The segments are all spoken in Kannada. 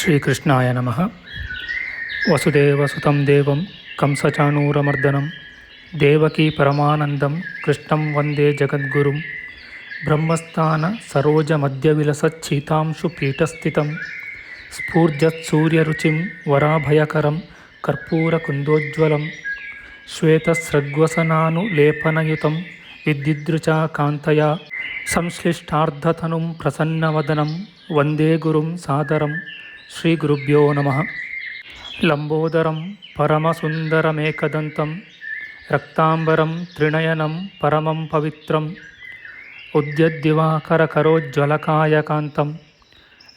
ಶ್ರೀಕೃಷ್ಣಾಯ ನಮಃ. ವಸುದೇವಸುತಂ ದೇವಂ ಕಂಸಚಾಣೂರಮರ್ದನಂ ದೇವಕೀ ಪರಮಾನಂದಂ ಕೃಷ್ಣಂ ವಂದೇ ಜಗದ್ಗುರುಂ. ಬ್ರಹ್ಮಸ್ಥಾನ ಸರೋಜಮಧ್ಯವಿಲಸಚ್ಛೀತಾಂಶು ಪೀಠಸ್ಥಿತಂ ಸ್ಫೂರ್ಜತ್ಸೂರ್ಯರುಚಿಂ ವರಾಭಯಕರಂ ಕರ್ಪೂರಕುಂದೋಜ್ವಲಂ ಶ್ವೇತಸ್ರಗ್ವಸನಾನುಲೇಪನಯುತಂ ವಿದ್ಯುದೃಚಾ ಕಾಂತಯಾ ಸಂಶ್ಲಿಷ್ಟಾರ್ಧತನುಂ ಪ್ರಸನ್ನವದನಂ ವಂದೇ ಗುರುಂ ಸಾದರಂ. ಶ್ರೀ ಗುರುಭ್ಯೋ ನಮಃ. ಲಂಬೋದರಂ ಪರಮಸುಂದರಮೇಕದಂತಂ ರಕ್ತಾಂಬರಂ ತ್ರಿನಯನಂ ಪರಮಂ ಪವಿತ್ರಂ ಉದ್ಯದ್ದಿವಾಕರಕರೋಜ್ವಲಕಾಯಕಾಂತಂ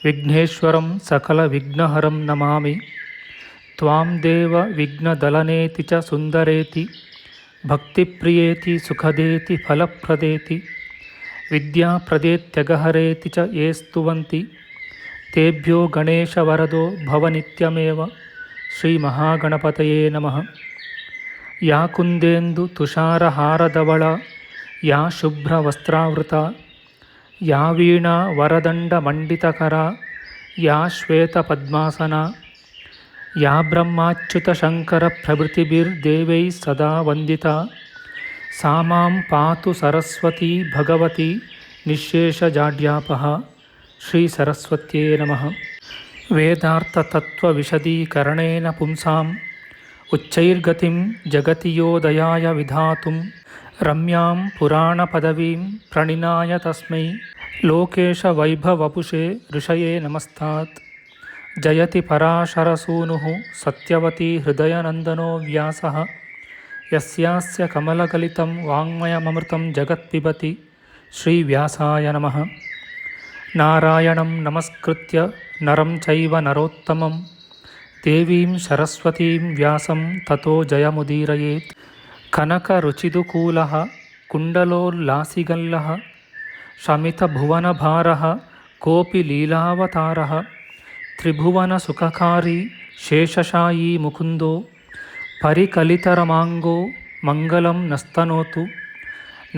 ವಿಘ್ನೇಶ್ವರಂ ಸಕಲವಿಘ್ನಹರಂ ನಮಾಮಿ. ತ್ವಾಂ ದೇವ ವಿಘ್ನದಲನೇತಿ ಚ ಸುಂದರೇತಿ ಭಕ್ತಿಪ್ರಿಯೇತಿ ಸುಖದೇತಿ ಫಲಪ್ರದೇತಿ ವಿದ್ಯಾಪ್ರದೇತ್ಯಗಹರೇತಿ ಚ ಯೇ ಸ್ತುವಂತಿ ತೇಭ್ಯೋ ಗಣೇಶವರದೋ ಭವನಿತ್ಯಮೇವ. ಶ್ರೀ ಮಹಾಗಣಪತಯೇ ನಮಃ. ಯಾ ಕುಂದೇಂದು ತುಷಾರಹಾರಧವಳ ಯಾ ಶುಭ್ರವಸ್ತ್ರಾವೃತ ಯಾ ವೀಣಾ ವರದಂಡಮಂಡಿತಕರ ಯಾ ಶ್ವೇತಪದ್ಮಾಸನ ಯಾ ಬ್ರಹ್ಮಾಚ್ಯುತಶಂಕರಪ್ರಭೃತಿಭಿರ್ದೇವೈಃ ಸದಾ ವಂದಿತಾ ಸಾ ಮಾಂ ಪಾತು ಸರಸ್ವತೀ ಭಗವತಿ ನಿಶ್ಶೇಷಜಾಡ್ಯಾಪಃ. ಶ್ರೀ ಸರಸ್ವತ್ಯೇ ನಮಃ. ವೇದಾರ್ಥತತ್ವವಿಶದೀಕರಣೇನ ಪುಂಸಾಂ ಉಚ್ಚೈರ್ಗತಿಂ ಜಗತಿ ಯೋ ದಯಾಯ ವಿಧಾತುಂ ರಮ್ಯಾಂ ಪುರಾಣಪದವೀಂ ಪ್ರಣಿನಾಯ ತಸ್ಮೈ ಲೋಕೇಶವೈಭವಪುಷೇ ಋಷಯೇ ನಮಸ್ತಾತ್. ಜಯತಿ ಪರಾಶರಸೂನುಃ ಸತ್ಯವತಿ ಹೃದಯನಂದನೋ ವ್ಯಾಸಃ ಯಸ್ಯಾಸ್ಯ ಕಮಲಕಲಿತಂ ವಾङ्ಮಯಮೃತಂ ಜಗತ್ಪಿಬತಿ. ಶ್ರೀವ್ಯಾಸಾಯ ನಮಃ. ನಾರಾಯಣಂ ನಮಸ್ಕೃತ್ಯ ನರಂ ಚೈವ ನರೋತ್ತಮಂ ದೇವೀಂ ಸರಸ್ವತೀಂ ವ್ಯಾಸಂ ತತೋ ಜಯಮುದೀರಯೇತ್. ಕನಕರುಚಿದುಕೂಲಃ ಕುಂಡಲೋಲ್ಲಾಸಿಗಲ್ಲಃ ಶಮಿತಭುವನಭಾರಃ ಕೋಪಿ ಲೀಲಾವತಾರಃ ತ್ರಿಭುವನಸುಖಕಾರಿ ಶೇಷಶಾಯೀ ಮುಕುಂದೋ ಪರಿಕಲಿತರಮಾಂಗೋ ಮಂಗಲಂ ನಸ್ತನೋತು.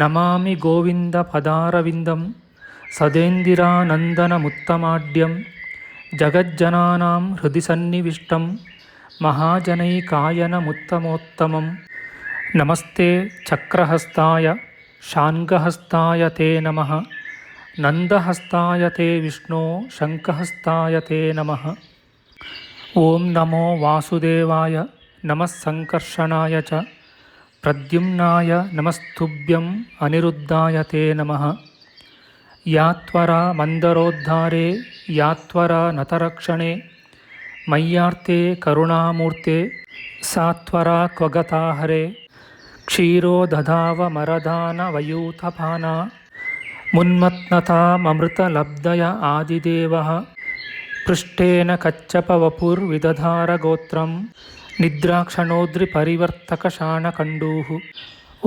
ನಮಾಮಿ ಗೋವಿಂದ ಪದಾರವಿಂದಂ ಸದೇಂದಿರಾನಂದನಮುತ್ತಮಾಡ್ಯಂ ಜಗಜ್ಜನಾನಾಂ ಹೃದಿ ಸನ್ನಿವಿಷ್ಟಂ ಮಹಾಜನೈಕಾಯನಮುತ್ತಮೋತ್ತಮಂ. ನಮಸ್ತೆ ಚಕ್ರಹಸ್ತಾಯ ಶಾನ್ಗಹಸ್ತಾಯ ತೇ ನಮಃ. ನಂದಹಸ್ತಾಯ ತೇ ವಿಷ್ಣೋ ಶಂಖಹಸ್ತಾಯ ತೇ ನಮಃ. ಓಂ ನಮೋ ವಾಸುದೇವಾಯ ನಮಃ ಸಂಕರ್ಷಣಾಯ ಚ ಪ್ರದ್ಯುಮ್ನಾಯ ನಮಸ್ತುಭ್ಯಂ ಅನಿರುದ್ಧಾಯ ತೇ ನಮಃ. ಯಾತ್ವರ ಮಂದರೋದ್ಧಾರೆ ಯಾತ್ವರ ನತರಕ್ಷಣೆ ಮಯ್ಯಾರ್ತೆ ಕರುಣಾಮೂರ್ತೆ ಸಾತ್ವರ ಕ್ವಗತಾಹರೆ ಕ್ಷೀರೋ ದಧಾವ ಮರದಾನ ವಯೂಥಪಾನ ಮುನ್ಮತ್ನತಾಮೃತಲಬ್ಧಯ ಆದಿದೇವಃ ಪೃಷ್ಟೇನ ಕಚ್ಚಪವಪುರ್ವಿದಧಾರ ಗೋತ್ರಂ ನಿದ್ರಾಕ್ಷಣೋದ್ರಿ ಪರಿವರ್ತಕ ಶಾಣಕಂಡೂಃ.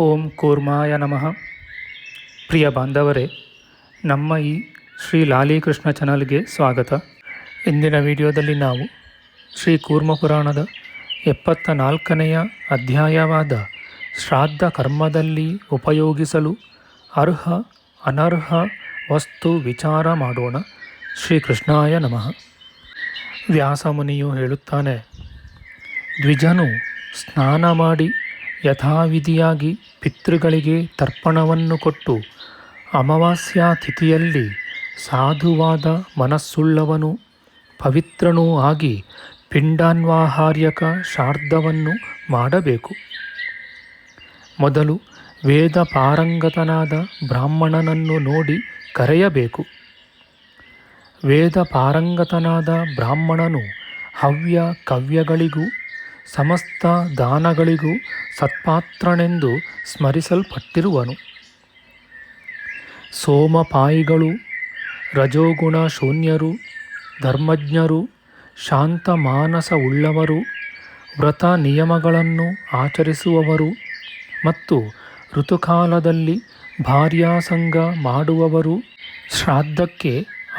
ಓಂ ಕೂರ್ಮಾಯ ನಮಃ. ಪ್ರಿಯ ಬಾಂಧವರೇ, ನಮ್ಮ ಈ ಶ್ರೀ ಲಾಲೀಕೃಷ್ಣ ಚಾನಲ್ಗೆ ಸ್ವಾಗತ. ಇಂದಿನ ವಿಡಿಯೋದಲ್ಲಿ ನಾವು ಶ್ರೀ ಕೂರ್ಮ ಪುರಾಣದ 74ನೆಯ ಅಧ್ಯಾಯವಾದ ಶ್ರಾದ್ದ ಕರ್ಮದಲ್ಲಿ ಉಪಯೋಗಿಸಲು ಅರ್ಹ ಅನರ್ಹ ವಸ್ತು ವಿಚಾರ ಮಾಡೋಣ. ಶ್ರೀಕೃಷ್ಣಾಯ ನಮಃ. ವ್ಯಾಸಮುನಿಯು ಹೇಳುತ್ತಾನೆ, ದ್ವಿಜನು ಸ್ನಾನ ಮಾಡಿ ಯಥಾವಿಧಿಯಾಗಿ ಪಿತೃಗಳಿಗೆ ತರ್ಪಣವನ್ನು ಕೊಟ್ಟು ಅಮಾವಾಸ್ಯಾ ತಿಥಿಯಲ್ಲಿ ಸಾಧುವಾದ ಮನಸ್ಸುಳ್ಳವನು ಪವಿತ್ರನೂ ಆಗಿ ಪಿಂಡಾನ್ವಾಹಾರ್ಯಕ ಶ್ರಾದ್ದವನ್ನು ಮಾಡಬೇಕು. ಮೊದಲು ವೇದ ಪಾರಂಗತನಾದ ಬ್ರಾಹ್ಮಣನನ್ನು ನೋಡಿ ಕರೆಯಬೇಕು. ವೇದ ಪಾರಂಗತನಾದ ಬ್ರಾಹ್ಮಣನು ಹವ್ಯ ಕವ್ಯಗಳಿಗೂ ಸಮಸ್ತ ದಾನಗಳಿಗೂ ಸತ್ಪಾತ್ರನೆಂದು ಸ್ಮರಿಸಲ್ಪಟ್ಟಿರುವನು. ಸೋಮಪಾಯಿಗಳು ರಜೋಗುಣ ಶೂನ್ಯರು, ಧರ್ಮಜ್ಞರು, ಶಾಂತ ಮಾನಸವುಳ್ಳವರು, ವ್ರತ ನಿಯಮಗಳನ್ನು ಆಚರಿಸುವವರು ಮತ್ತು ಋತುಕಾಲದಲ್ಲಿ ಭಾರ್ಯಾಸಂಗ ಮಾಡುವವರು ಶ್ರಾದ್ದಕ್ಕೆ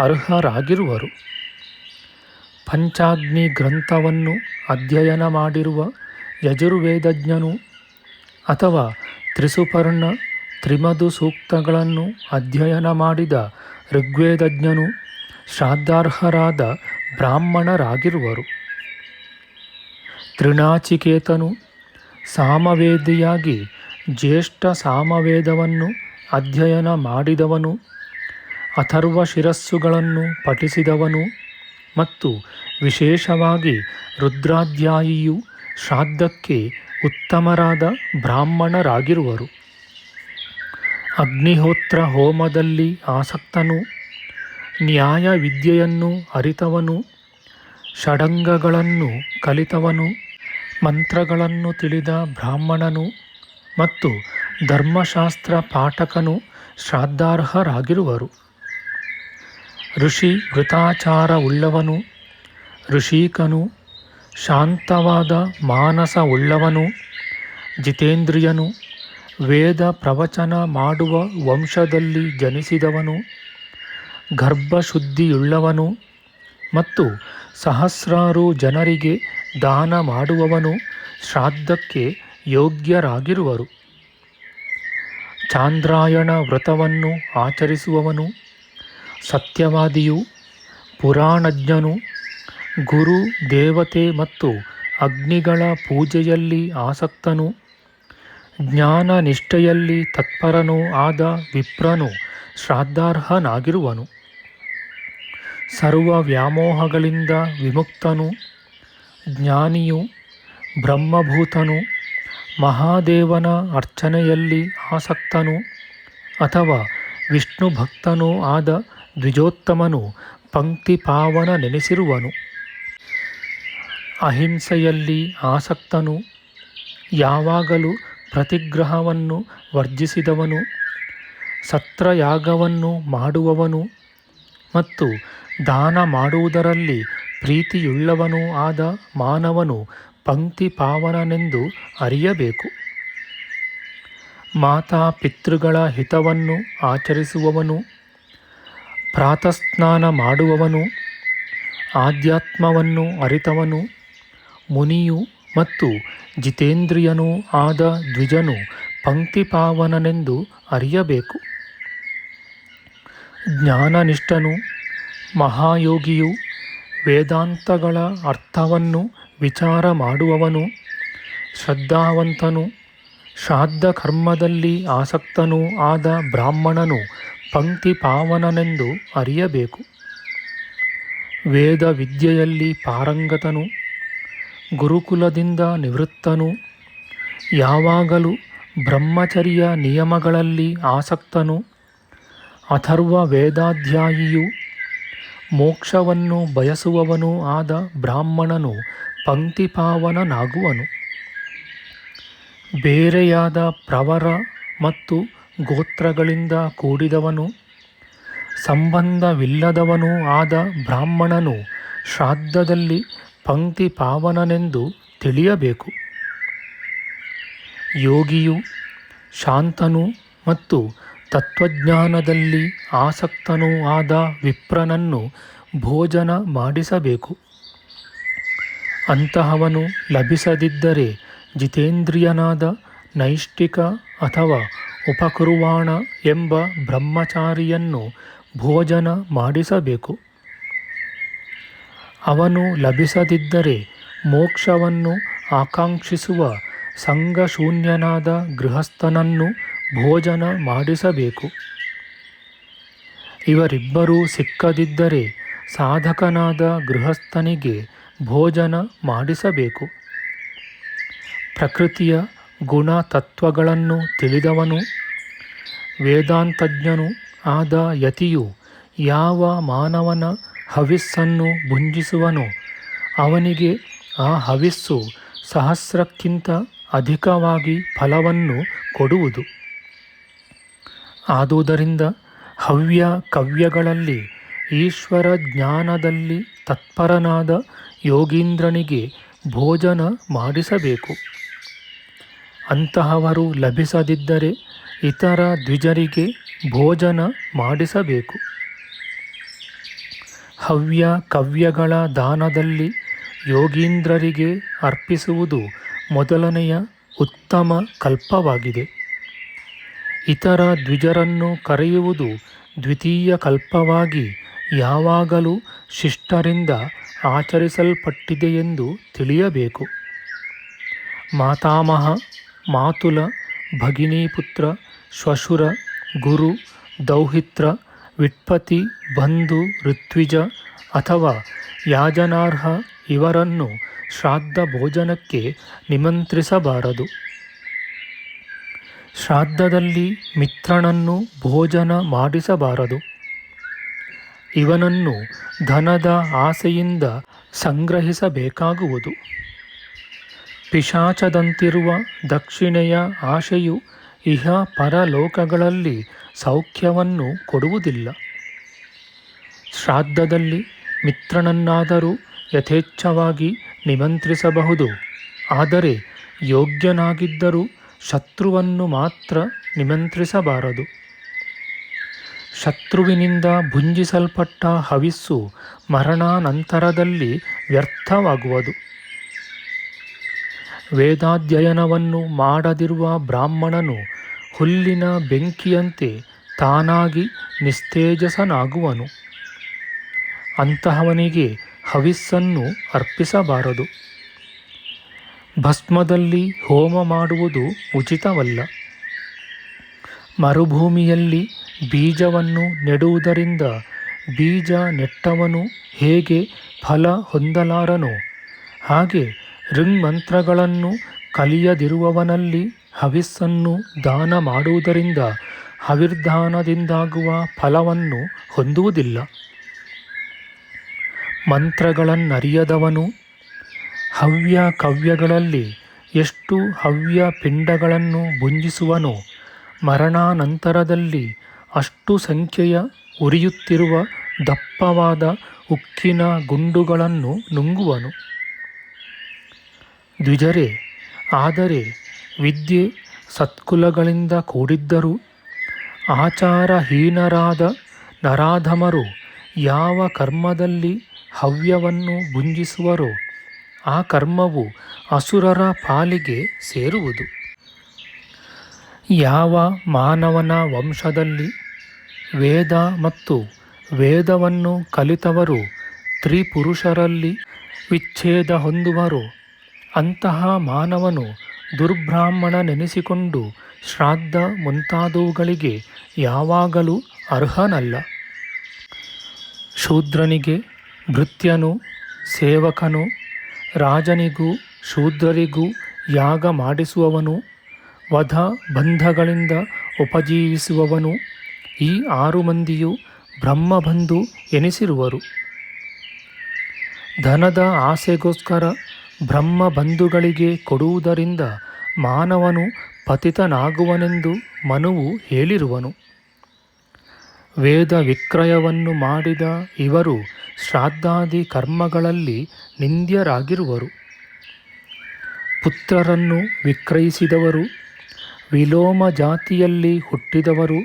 ಅರ್ಹರಾಗಿರುವರು. ಪಂಚಾಗ್ನಿ ಗ್ರಂಥವನ್ನು ಅಧ್ಯಯನ ಮಾಡಿರುವ ಯಜುರ್ವೇದಜ್ಞನು ಅಥವಾ ತ್ರಿಸುಪರ್ಣ ತ್ರಿಮಧು ಸೂಕ್ತಗಳನ್ನು ಅಧ್ಯಯನ ಮಾಡಿದ ಋಗ್ವೇದಜ್ಞನು ಶ್ರಾದ್ದಾರ್ಹರಾದ ಬ್ರಾಹ್ಮಣರಾಗಿರುವರು. ತ್ರಿನಾಚಿಕೇತನು ಸಾಮವೇದಿಯಾಗಿ ಜ್ಯೇಷ್ಠ ಸಾಮವೇದವನ್ನು ಅಧ್ಯಯನ ಮಾಡಿದವನು, ಅಥರ್ವ ಶಿರಸ್ಸುಗಳನ್ನು ಪಠಿಸಿದವನು ಮತ್ತು ವಿಶೇಷವಾಗಿ ರುದ್ರಾಧ್ಯಾಯಿಯು ಶ್ರಾದ್ದಕ್ಕೆ ಉತ್ತಮರಾದ ಬ್ರಾಹ್ಮಣರಾಗಿರುವರು. ಅಗ್ನಿಹೋತ್ರ ಹೋಮದಲ್ಲಿ ಆಸಕ್ತನು, ನ್ಯಾಯ ವಿದ್ಯೆಯನ್ನು ಅರಿತವನು, ಷಡಂಗಗಳನ್ನು ಕಲಿತವನು, ಮಂತ್ರಗಳನ್ನು ತಿಳಿದ ಬ್ರಾಹ್ಮಣನು ಮತ್ತು ಧರ್ಮಶಾಸ್ತ್ರ ಪಾಠಕನು ಶ್ರಾದ್ದಾರ್ಹರಾಗಿರುವರು. ಋಷಿ ವೃತಾಚಾರವುಳ್ಳವನು, ಋಷಿಕನು, ಶಾಂತವಾದ ಮಾನಸವುಳ್ಳವನು, ಜಿತೇಂದ್ರಿಯನು, ವೇದ ಪ್ರವಚನ ಮಾಡುವ ವಂಶದಲ್ಲಿ ಜನಿಸಿದವನು, ಗರ್ಭಶುದ್ಧಿಯುಳ್ಳವನು ಮತ್ತು ಸಹಸ್ರಾರು ಜನರಿಗೆ ದಾನ ಮಾಡುವವನು ಶ್ರಾದ್ದಕ್ಕೆ ಯೋಗ್ಯರಾಗಿರುವರು. ಚಾಂದ್ರಾಯಣ ವ್ರತವನ್ನು ಆಚರಿಸುವವನು, ಸತ್ಯವಾದಿಯು, ಪುರಾಣಜ್ಞನು, ಗುರು ದೇವತೆ ಮತ್ತು ಅಗ್ನಿಗಳ ಪೂಜೆಯಲ್ಲಿ ಆಸಕ್ತನು, ಜ್ಞಾನ ನಿಷ್ಠೆಯಲ್ಲಿ ತತ್ಪರನೂ ಆದ ವಿಪ್ರನು ಶ್ರಾದ್ದಾರ್ಹನಾಗಿರುವನು. ಸರ್ವ ವ್ಯಾಮೋಹಗಳಿಂದ ವಿಮುಕ್ತನು, ಜ್ಞಾನಿಯು, ಬ್ರಹ್ಮಭೂತನು, ಮಹಾದೇವನ ಅರ್ಚನೆಯಲ್ಲಿ ಆಸಕ್ತನು ಅಥವಾ ವಿಷ್ಣು ಭಕ್ತನೂ ಆದ ದ್ವಿಜೋತ್ತಮನು ಪಂಕ್ತಿ ಪಾವನನೆನಿಸಿರುವನು. ಅಹಿಂಸೆಯಲ್ಲಿ ಆಸಕ್ತನು, ಯಾವಾಗಲೂ ಪ್ರತಿಗ್ರಹವನ್ನು ವರ್ಜಿಸಿದವನು, ಸತ್ರಯಾಗವನ್ನು ಮಾಡುವವನು ಮತ್ತು ದಾನ ಮಾಡುವುದರಲ್ಲಿ ಪ್ರೀತಿಯುಳ್ಳವನೂ ಆದ ಮಾನವನು ಪಂಕ್ತಿ ಪಾವನನೆಂದು ಅರಿಯಬೇಕು. ಮಾತಾ ಪಿತೃಗಳ ಹಿತವನ್ನು ಆಚರಿಸುವವನು, ಪ್ರಾತಸ್ನಾನ ಮಾಡುವವನು, ಆಧ್ಯಾತ್ಮವನ್ನು ಅರಿತವನು, ಮುನಿಯು ಮತ್ತು ಜಿತೇಂದ್ರಿಯನೂ ಆದ ದ್ವಿಜನು ಪಂಕ್ತಿ ಪಾವನನೆಂದು ಅರಿಯಬೇಕು. ಜ್ಞಾನನಿಷ್ಠನು, ಮಹಾಯೋಗಿಯು, ವೇದಾಂತಗಳ ಅರ್ಥವನ್ನು ವಿಚಾರ ಮಾಡುವವನು, ಶ್ರದ್ಧಾವಂತನು, ಶ್ರಾದ್ದ ಕರ್ಮದಲ್ಲಿ ಆಸಕ್ತನೂ ಆದ ಬ್ರಾಹ್ಮಣನು ಪಂಕ್ತಿ ಪಾವನನೆಂದು ಅರಿಯಬೇಕು. ವೇದ ವಿದ್ಯೆಯಲ್ಲಿ ಪಾರಂಗತನು, ಗುರುಕುಲದಿಂದ ನಿವೃತ್ತನು, ಯಾವಾಗಲೂ ಬ್ರಹ್ಮಚರ್ಯ ನಿಯಮಗಳಲ್ಲಿ ಆಸಕ್ತನು, ಅಥರ್ವ ವೇದಾಧ್ಯಾಯಿಯು, ಮೋಕ್ಷವನ್ನು ಬಯಸುವವನೂ ಆದ ಬ್ರಾಹ್ಮಣನು ಪಂಕ್ತಿ ಪಾವನನಾಗುವನು. ಬೇರೆಯಾದ ಪ್ರವರ ಮತ್ತು ಗೋತ್ರಗಳಿಂದ ಕೂಡಿದವನು, ಸಂಬಂಧವಿಲ್ಲದವನೂ ಆದ ಬ್ರಾಹ್ಮಣನು ಶ್ರಾದ್ದದಲ್ಲಿ ಪಂಕ್ತಿ ಪಾವನನೆಂದು ತಿಳಿಯಬೇಕು. ಯೋಗಿಯು, ಶಾಂತನು ಮತ್ತು ತತ್ವಜ್ಞಾನದಲ್ಲಿ ಆಸಕ್ತನೂ ಆದ ವಿಪ್ರನನ್ನು ಭೋಜನ ಮಾಡಿಸಬೇಕು. ಅಂತಹವನು ಲಭಿಸದಿದ್ದರೆ ಜಿತೇಂದ್ರಿಯನಾದ ನೈಷ್ಠಿಕ ಅಥವಾ ಉಪಕುರ್ವಾಣ ಎಂಬ ಬ್ರಹ್ಮಚಾರಿಯನ್ನು ಭೋಜನ ಮಾಡಿಸಬೇಕು. ಅವನು ಲಭಿಸದಿದ್ದರೆ ಮೋಕ್ಷವನ್ನು ಆಕಾಂಕ್ಷಿಸುವ ಸಂಘಶೂನ್ಯನಾದ ಗೃಹಸ್ಥನನ್ನು ಭೋಜನ ಮಾಡಿಸಬೇಕು. ಇವರಿಬ್ಬರೂ ಸಿಕ್ಕದಿದ್ದರೆ ಸಾಧಕನಾದ ಗೃಹಸ್ಥನಿಗೆ ಭೋಜನ ಮಾಡಿಸಬೇಕು. ಪ್ರಕೃತಿಯ ಗುಣ ತತ್ವಗಳನ್ನು ತಿಳಿದವನು, ವೇದಾಂತಜ್ಞನು ಆದ ಯತಿಯು ಯಾವ ಮಾನವನ ಹವಿಸ್ಸನ್ನು ಭುಂಜಿಸುವನೋ ಅವನಿಗೆ ಆ ಹವಿಸ್ಸು ಸಹಸ್ರಕ್ಕಿಂತ ಅಧಿಕವಾಗಿ ಫಲವನ್ನು ಕೊಡುವುದು. ಆದುದರಿಂದ ಹವ್ಯ ಕವ್ಯಗಳಲ್ಲಿ ಈಶ್ವರ ಜ್ಞಾನದಲ್ಲಿ ತತ್ಪರನಾದ ಯೋಗೀಂದ್ರನಿಗೆ ಭೋಜನ ಮಾಡಿಸಬೇಕು. ಅಂತಹವರು ಲಭಿಸದಿದ್ದರೆ ಇತರ ದ್ವಿಜರಿಗೆ ಭೋಜನ ಮಾಡಿಸಬೇಕು. ಹವ್ಯ ಕವ್ಯಗಳ ದಾನದಲ್ಲಿ ಯೋಗೀಂದ್ರರಿಗೆ ಅರ್ಪಿಸುವುದು ಮೊದಲನೆಯ ಉತ್ತಮ ಕಲ್ಪವಾಗಿದೆ. ಇತರ ದ್ವಿಜರನ್ನು ಕರೆಯುವುದು ದ್ವಿತೀಯ ಕಲ್ಪವಾಗಿ ಯಾವಾಗಲೂ ಶಿಷ್ಟರಿಂದ ಆಚರಿಸಲ್ಪಟ್ಟಿದೆಯೆಂದು ತಿಳಿಯಬೇಕು. ಮಾತಾಮಹ, ಮಾತುಲ, ಭಗಿನೀಪುತ್ರ, ಶ್ವಶುರ, ಗುರು, ದೌಹಿತ್ರ, ವಿಟ್ಪತಿ, ಬಂಧು, ಋತ್ವಿಜ ಅಥವಾ ಯಾಜನಾರ್ಹ ಇವರನ್ನು ಶ್ರಾದ್ದ ಭೋಜನಕ್ಕೆ ನಿಮಂತ್ರಿಸಬಾರದು. ಶ್ರಾದ್ದದಲ್ಲಿ ಮಿತ್ರನನ್ನು ಭೋಜನ ಮಾಡಿಸಬಾರದು. ಇವನನ್ನು ಧನದ ಆಸೆಯಿಂದ ಸಂಗ್ರಹಿಸಬೇಕಾಗುವುದು. ಪಿಶಾಚದಂತಿರುವ ದಕ್ಷಿಣೆಯ ಆಶೆಯು ಇಹ ಪರಲೋಕಗಳಲ್ಲಿ ಸೌಖ್ಯವನ್ನು ಕೊಡುವುದಿಲ್ಲ. ಶ್ರಾದ್ದದಲ್ಲಿ ಮಿತ್ರನನ್ನಾದರೂ ಯಥೇಚ್ಛವಾಗಿ ನಿಮಂತ್ರಿಸಬಹುದು, ಆದರೆ ಯೋಗ್ಯನಾಗಿದ್ದರೂ ಶತ್ರುವನ್ನು ಮಾತ್ರ ನಿಮಂತ್ರಿಸಬಾರದು. ಶತ್ರುವಿನಿಂದ ಭುಂಜಿಸಲ್ಪಟ್ಟ ಹವಿಸ್ಸು ಮರಣಾನಂತರದಲ್ಲಿ ವ್ಯರ್ಥವಾಗುವುದು. ವೇದಾಧ್ಯಯನವನ್ನು ಮಾಡದಿರುವ ಬ್ರಾಹ್ಮಣನು ಹುಲ್ಲಿನ ಬೆಂಕಿಯಂತೆ ತಾನಾಗಿ ನಿಸ್ತೇಜಸನಾಗುವನು. ಅಂತಹವನಿಗೆ ಹವಿಸ್ಸನ್ನು ಅರ್ಪಿಸಬಾರದು. ಭಸ್ಮದಲ್ಲಿ ಹೋಮ ಮಾಡುವುದು ಉಚಿತವಲ್ಲ. ಮರುಭೂಮಿಯಲ್ಲಿ ಬೀಜವನ್ನು ನೆಡುವುದರಿಂದ ಬೀಜ ನೆಟ್ಟವನು ಹೇಗೆ ಫಲ ಹೊಂದಲಾರನೋ, ಹಾಗೆ ಋಗ್ಮಂತ್ರಗಳನ್ನು ಕಲಿಯದಿರುವವನಲ್ಲಿ ಹವಿಸ್ಸನ್ನು ದಾನ ಮಾಡುವುದರಿಂದ ಹವಿರ್ದಾನದಿಂದಾಗುವ ಫಲವನ್ನು ಹೊಂದುವುದಿಲ್ಲ. ಮಂತ್ರಗಳನ್ನರಿಯದವನು ಹವ್ಯ ಕವ್ಯಗಳಲ್ಲಿ ಎಷ್ಟು ಹವ್ಯ ಪಿಂಡಗಳನ್ನು ಭುಂಜಿಸುವನೋ, ಮರಣಾನಂತರದಲ್ಲಿ ಅಷ್ಟು ಸಂಖ್ಯೆಯ ಉರಿಯುತ್ತಿರುವ ದಪ್ಪವಾದ ಉಕ್ಕಿನ ಗುಂಡುಗಳನ್ನು ನುಂಗುವನು. ದ್ವಿಜರೇ, ಆದರೆ ವಿದ್ಯೆ ಸತ್ಕುಲಗಳಿಂದ ಕೂಡಿದ್ದರೂ ಆಚಾರಹೀನರಾದ ನರಾಧಮರು ಯಾವ ಕರ್ಮದಲ್ಲಿ ಹವ್ಯವನ್ನು ಭುಂಜಿಸುವರೋ ಆ ಕರ್ಮವು ಅಸುರರ ಪಾಲಿಗೆ ಸೇರುವುದು. ಯಾವ ಮಾನವನ ವಂಶದಲ್ಲಿ ವೇದ ಮತ್ತು ವೇದವನ್ನು ಕಲಿತವರು ತ್ರಿಪುರುಷರಲ್ಲಿ ವಿಚ್ಛೇದ ಹೊಂದುವರೋ ಅಂತಹ ಮಾನವನು ದುರ್ಬ್ರಾಹ್ಮಣನೆನಿಸಿಕೊಂಡು ಶ್ರಾದ್ದ ಮುಂತಾದವುಗಳಿಗೆ ಯಾವಾಗಲೂ ಅರ್ಹನಲ್ಲ. ಶೂದ್ರನಿಗೆ ಭೃತ್ಯನು, ಸೇವಕನು, ರಾಜನಿಗೂ ಶೂದ್ರರಿಗೂ ಯಾಗ ಮಾಡಿಸುವವನು, ವಧ ಬಂಧಗಳಿಂದ ಉಪಜೀವಿಸುವವನು, ಈ 6 ಮಂದಿಯು ಬ್ರಹ್ಮಬಂಧು ಎನಿಸಿರುವರು. ಧನದ ಆಸೆಗೋಸ್ಕರ ಬ್ರಹ್ಮಬಂಧುಗಳಿಗೆ ಕೊಡುವುದರಿಂದ ಮಾನವನು ಪತಿತನಾಗುವನೆಂದು ಮನುವು ಹೇಳಿರುವನು. ವೇದ ವಿಕ್ರಯವನ್ನು ಮಾಡಿದ ಇವರು ಶ್ರಾದ್ದಾದಿ ಕರ್ಮಗಳಲ್ಲಿ ನಿಂದ್ಯರಾಗಿರುವರು. ಪುತ್ರರನ್ನು ವಿಕ್ರಯಿಸಿದವರು, ವಿಲೋಮ ಜಾತಿಯಲ್ಲಿ ಹುಟ್ಟಿದವರು,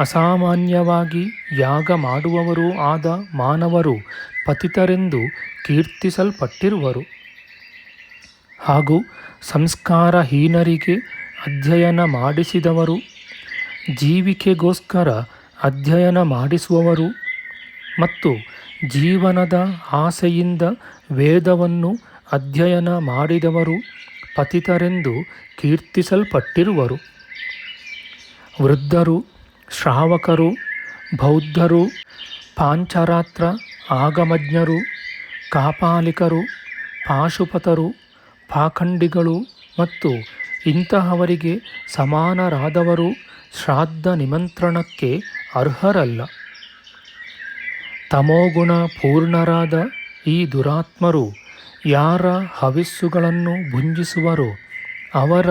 ಅಸಾಮಾನ್ಯವಾಗಿ ಯಾಗ ಮಾಡುವವರೂ ಆದ ಮಾನವರು ಪತಿತರೆಂದು ಕೀರ್ತಿಸಲ್ಪಟ್ಟಿರುವರು. ಹಾಗೂ ಸಂಸ್ಕಾರಹೀನರಿಗೆ ಅಧ್ಯಯನ ಮಾಡಿಸಿದವರು, ಜೀವಿಕೆಗೋಸ್ಕರ ಅಧ್ಯಯನ ಮಾಡಿಸುವವರು ಮತ್ತು ಜೀವನದ ಆಸೆಯಿಂದ ವೇದವನ್ನು ಅಧ್ಯಯನ ಮಾಡಿದವರು ಪತಿತರೆಂದು ಕೀರ್ತಿಸಲ್ಪಟ್ಟಿರುವರು. ವೃದ್ಧರು, ಶ್ರಾವಕರು, ಬೌದ್ಧರು, ಪಾಂಚರಾತ್ರ ಆಗಮಜ್ಞರು, ಕಾಪಾಲಿಕರು, ಪಾಶುಪತರು, ಪಾಖಂಡಿಗಳು ಮತ್ತು ಇಂತಹವರಿಗೆ ಸಮಾನರಾದವರು ಶ್ರಾದ್ದ ನಿಮಂತ್ರಣಕ್ಕೆ ಅರ್ಹರಲ್ಲ. ತಮೋಗುಣ ಪೂರ್ಣರಾದ ಈ ದುರಾತ್ಮರು ಯಾರ ಹವಿಸ್ಸುಗಳನ್ನು ಭುಂಜಿಸುವರೋ ಅವರ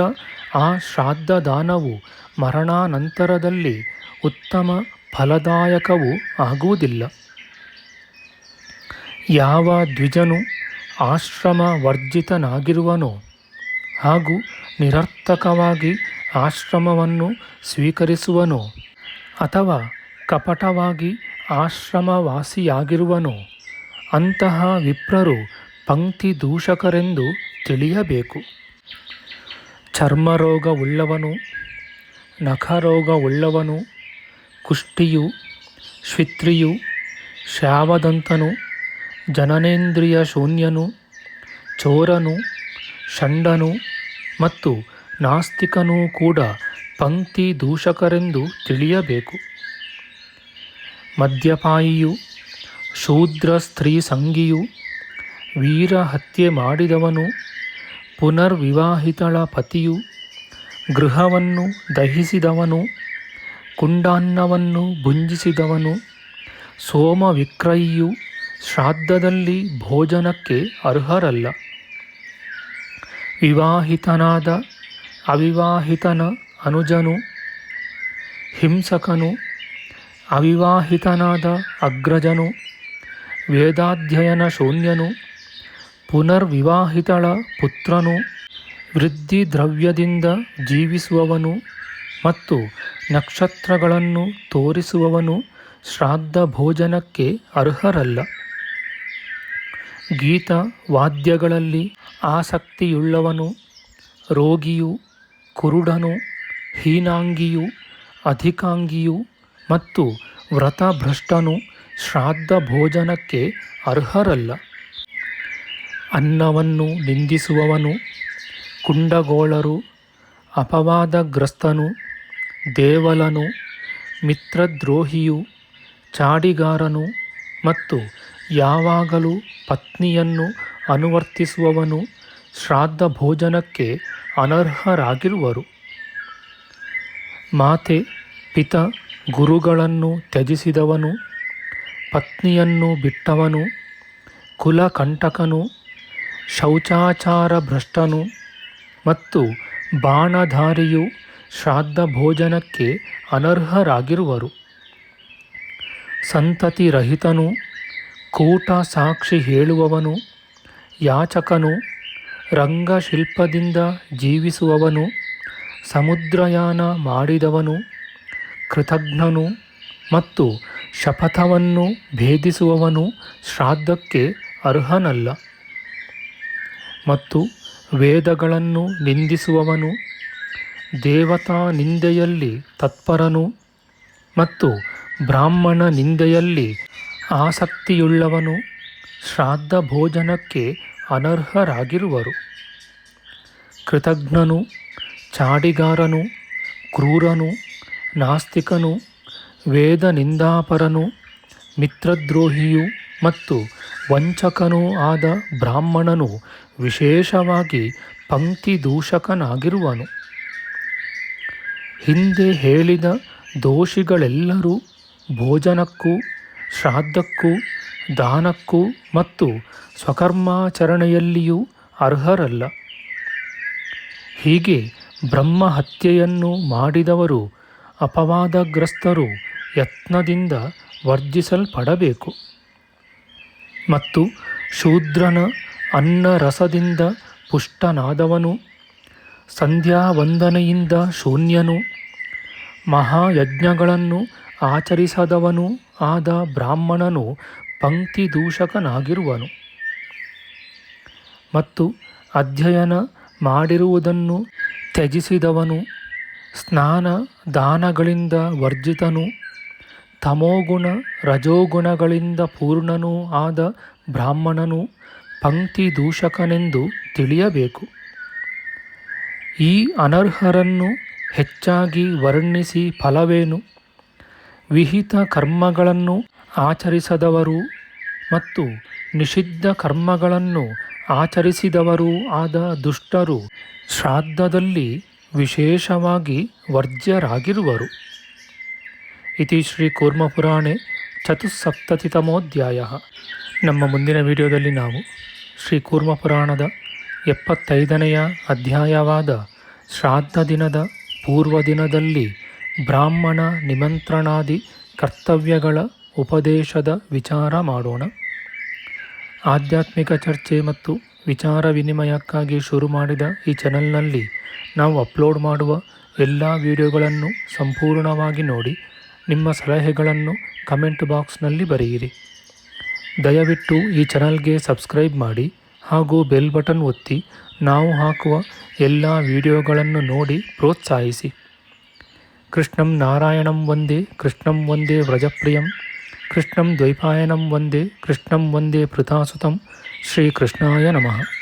ಆ ಶ್ರಾದ್ದದಾನವು ಮರಣಾನಂತರದಲ್ಲಿ ಉತ್ತಮ ಫಲದಾಯಕವೂ ಆಗುವುದಿಲ್ಲ. ಯಾವ ದ್ವಿಜನು ಆಶ್ರಮ ವರ್ಜಿತನಾಗಿರುವನೋ ಹಾಗೂ ನಿರರ್ಥಕವಾಗಿ ಆಶ್ರಮವನ್ನು ಸ್ವೀಕರಿಸುವನೋ ಅಥವಾ ಕಪಟವಾಗಿ ಆಶ್ರಮವಾಸಿಯಾಗಿರುವನೋ ಅಂತಹ ವಿಪ್ರರು ಪಂಕ್ತಿ ದೂಷಕರೆಂದು ತಿಳಿಯಬೇಕು. ಚರ್ಮರೋಗವುಳ್ಳವನು, ನಖರೋಗವುಳ್ಳವನು, ಕುಷ್ಠಿಯು, ಶ್ವಿತ್ರಿಯು, ಶ್ಯಾವದಂತನು, ಜನನೇಂದ್ರಿಯ ಶೂನ್ಯನು, ಚೋರನು, ಷಂಡನು ಮತ್ತು ನಾಸ್ತಿಕನೂ ಕೂಡ ಪಂಕ್ತಿ ದೂಷಕರೆಂದು ತಿಳಿಯಬೇಕು. ಮದ್ಯಪಾಯಿಯು, ಶೂದ್ರ ಸ್ತ್ರೀ ಸಂಗಿಯು, ವೀರ ಹತ್ಯೆ ಮಾಡಿದವನು, ಪುನರ್ವಿವಾಹಿತಳ ಪತಿಯು, ಗೃಹವನ್ನು ದಹಿಸಿದವನು, ಕುಂಡಾನ್ನವನ್ನು ಭುಂಜಿಸಿದವನು, ಸೋಮವಿಕ್ರಯಿಯು ಶ್ರಾದ್ದದಲ್ಲಿ ಭೋಜನಕ್ಕೆ ಅರ್ಹರಲ್ಲ. ವಿವಾಹಿತನಾದ ಅವಿವಾಹಿತನ ಅನುಜನು, ಹಿಂಸಕನು, ಅವಿವಾಹಿತನಾದ ಅಗ್ರಜನು, ವೇದಾಧ್ಯಯನ ಶೂನ್ಯನು, ಪುನರ್ವಿವಾಹಿತಳ ಪುತ್ರನು, ವೃದ್ಧಿ ದ್ರವ್ಯದಿಂದ ಜೀವಿಸುವವನು ಮತ್ತು ನಕ್ಷತ್ರಗಳನ್ನು ತೋರಿಸುವವನು ಶ್ರಾದ್ದ ಭೋಜನಕ್ಕೆ ಅರ್ಹರಲ್ಲ. ಗೀತ ವಾದ್ಯಗಳಲ್ಲಿ ಆಸಕ್ತಿಯುಳ್ಳವನು, ರೋಗಿಯು, ಕುರುಡನು, ಹೀನಾಂಗಿಯು, ಅಧಿಕಾಂಗಿಯು ಮತ್ತು ವ್ರತಭ್ರಷ್ಟನು ಶ್ರಾದ್ದ ಭೋಜನಕ್ಕೆ ಅರ್ಹರಲ್ಲ. ಅನ್ನವನ್ನು ನಿಂದಿಸುವವನು, ಕುಂಡಗೋಳರು, ಅಪವಾದಗ್ರಸ್ತನು, ದೇವಲನು, ಮಿತ್ರದ್ರೋಹಿಯು, ಚಾಡಿಗಾರನು ಮತ್ತು ಯಾವಾಗಲೂ ಪತ್ನಿಯನ್ನು ಅನುವರ್ತಿಸುವವನು ಶ್ರಾದ್ದ ಭೋಜನಕ್ಕೆ ಅನರ್ಹರಾಗಿರುವರು. ಮಾತೆ, ಪಿತ, ಗುರುಗಳನ್ನು ತ್ಯಜಿಸಿದವನು, ಪತ್ನಿಯನ್ನು ಬಿಟ್ಟವನು, ಕುಲಕಂಟಕನು, ಶೌಚಾಚಾರ ಭ್ರಷ್ಟನು ಮತ್ತು ಬಾಣಧಾರಿಯು ಶ್ರಾದ್ದ ಭೋಜನಕ್ಕೆ ಅನರ್ಹರಾಗಿರುವರು. ಸಂತತಿರಹಿತನು, ಕೂಟ ಸಾಕ್ಷಿ ಹೇಳುವವನು, ಯಾಚಕನು, ರಂಗಶಿಲ್ಪದಿಂದ ಜೀವಿಸುವವನು, ಸಮುದ್ರಯಾನ ಮಾಡಿದವನು, ಕೃತಘ್ನನು ಮತ್ತು ಶಪಥವನ್ನು ಭೇದಿಸುವವನು ಶ್ರಾದ್ದಕ್ಕೆ ಅರ್ಹನಲ್ಲ. ಮತ್ತು ವೇದಗಳನ್ನು ನಿಂದಿಸುವವನು, ದೇವತಾ ನಿಂದೆಯಲ್ಲಿ ತತ್ಪರನು ಮತ್ತು ಬ್ರಾಹ್ಮಣ ನಿಂದೆಯಲ್ಲಿ ಆಸಕ್ತಿಯುಳ್ಳವನು ಶ್ರಾದ್ದ ಭೋಜನಕ್ಕೆ ಅನರ್ಹರಾಗಿರುವರು. ಕೃತಘ್ನನು, ಚಾಡಿಗಾರನು, ಕ್ರೂರನು, ನಾಸ್ತಿಕನು, ವೇದ ನಿಂದಾಪರನು, ಮಿತ್ರದ್ರೋಹಿಯು ಮತ್ತು ವಂಚಕನೂ ಆದ ಬ್ರಾಹ್ಮಣನು ವಿಶೇಷವಾಗಿ ಪಂಕ್ತಿ ದೂಷಕನಾಗಿರುವನು. ಹಿಂದೆ ಹೇಳಿದ ದೋಷಿಗಳೆಲ್ಲರೂ ಭೋಜನಕ್ಕೂ, ಶ್ರಾದ್ದಕ್ಕೂ, ದಾನಕ್ಕೂ ಮತ್ತು ಸ್ವಕರ್ಮಾಚರಣೆಯಲ್ಲಿಯೂ ಅರ್ಹರಲ್ಲ. ಹೀಗೆ ಬ್ರಹ್ಮಹತ್ಯೆಯನ್ನು ಮಾಡಿದವರು ಅಪವಾದಗ್ರಸ್ತರು ಯತ್ನದಿಂದ ವರ್ಜಿಸಲ್ಪಡಬೇಕು. ಮತ್ತು ಶೂದ್ರನ ಅನ್ನರಸದಿಂದ ಪುಷ್ಟನಾದವನು, ಸಂಧ್ಯಾವಂದನೆಯಿಂದ ಶೂನ್ಯನು, ಮಹಾಯಜ್ಞಗಳನ್ನು ಆಚರಿಸದವನೂ ಆದ ಬ್ರಾಹ್ಮಣನು ಪಂಕ್ತಿ ದೂಷಕನಾಗಿರುವನು. ಮತ್ತು ಅಧ್ಯಯನ ಮಾಡಿರುವುದನ್ನು ತ್ಯಜಿಸಿದವನು, ಸ್ನಾನ ದಾನಗಳಿಂದ ವರ್ಜಿತನು, ತಮೋಗುಣ ರಜೋಗುಣಗಳಿಂದ ಪೂರ್ಣನೂ ಆದ ಬ್ರಾಹ್ಮಣನು ಪಂಕ್ತಿ ದೂಷಕನೆಂದು ತಿಳಿಯಬೇಕು. ಈ ಅನರ್ಹರನ್ನು ಹೆಚ್ಚಾಗಿ ವರ್ಣಿಸಿ ಫಲವೇನು? ವಿಹಿತ ಕರ್ಮಗಳನ್ನು ಆಚರಿಸದವರೂ ಮತ್ತು ನಿಷಿದ್ಧ ಕರ್ಮಗಳನ್ನು ಆಚರಿಸಿದವರೂ ಆದ ದುಷ್ಟರು ಶ್ರಾದ್ದದಲ್ಲಿ ವಿಶೇಷವಾಗಿ ವರ್ಜ್ಯರಾಗಿರುವರು. ಇತಿ ಶ್ರೀ ಕೂರ್ಮಪುರಾಣೆ ಚತುಸ್ಸಪ್ತತಿತಮೋಧ್ಯಾಯ. ನಮ್ಮ ಮುಂದಿನ ವಿಡಿಯೋದಲ್ಲಿ ನಾವು ಶ್ರೀ ಕೂರ್ಮಪುರಾಣದ 75ನೆಯ ಅಧ್ಯಾಯವಾದ ಶ್ರಾದ್ದ ದಿನದ ಪೂರ್ವದಿನದಲ್ಲಿ ಬ್ರಾಹ್ಮಣ ನಿಮಂತ್ರಣಾದಿ ಕರ್ತವ್ಯಗಳ ಉಪದೇಶದ ವಿಚಾರ ಮಾಡೋಣ. ಆಧ್ಯಾತ್ಮಿಕ ಚರ್ಚೆ ಮತ್ತು ವಿಚಾರ ವಿನಿಮಯಕ್ಕಾಗಿ ಶುರು ಮಾಡಿದ ಈ ಚಾನೆಲ್ನಲ್ಲಿ ನಾವು ಅಪ್ಲೋಡ್ ಮಾಡುವ ಎಲ್ಲ ವಿಡಿಯೋಗಳನ್ನು ಸಂಪೂರ್ಣವಾಗಿ ನೋಡಿ ನಿಮ್ಮ ಸಲಹೆಗಳನ್ನು ಕಮೆಂಟ್ ಬಾಕ್ಸ್ನಲ್ಲಿ ಬರೆಯಿರಿ. ದಯವಿಟ್ಟು ಈ ಚಾನಲ್ಗೆ ಸಬ್ಸ್ಕ್ರೈಬ್ ಮಾಡಿ ಹಾಗೂ ಬೆಲ್ ಬಟನ್ ಒತ್ತಿ ನಾವು ಹಾಕುವ ಎಲ್ಲ ವಿಡಿಯೋಗಳನ್ನು ನೋಡಿ ಪ್ರೋತ್ಸಾಹಿಸಿ. ಕೃಷ್ಣಂ ನಾರಾಯಣಂ ವಂದೇ, ಕೃಷ್ಣಂ ವಂದೇ ವ್ರಜಪ್ರಿಯಂ, ಕೃಷ್ಣಂ ದ್ವೈಪಾಯನಂ ವಂದೇ ಕೃಷ್ಣಂ ವಂದೇ ಪೃಥಾಸುತಂ ಶ್ರೀಕೃಷ್ಣಾಯ ನಮಃ.